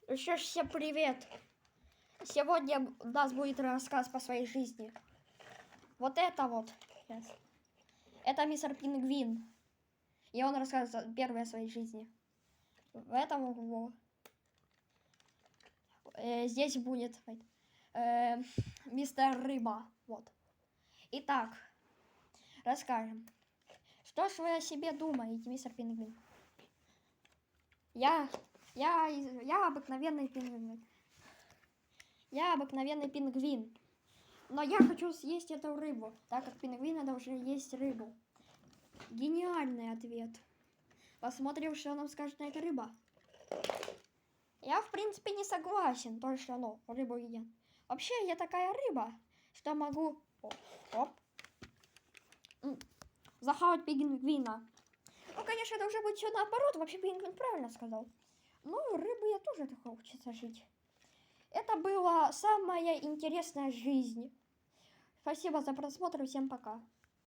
Еще ж всем привет! Сегодня у нас будет рассказ по своей жизни. Вот это вот. Сейчас. Это мистер Пингвин. И он рассказывает первое о своей жизни. В этом здесь будет мистер Рыба. Вот. Итак, расскажем. Что ж вы о себе думаете, мистер Пингвин? Я обыкновенный пингвин. Я обыкновенный пингвин. Но я хочу съесть эту рыбу, так как пингвины должны есть рыбу. Гениальный ответ. Посмотрим, что нам скажет на это рыба. Я, в принципе, не согласен, то, что рыбу едят. Вообще, я такая рыба, что могу захавать пингвина. Ну, конечно, должно быть все наоборот. Вообще, пингвин правильно сказал. Ну, рыбы я тоже так хочется жить. Это была самая интересная жизнь. Спасибо за просмотр, всем пока.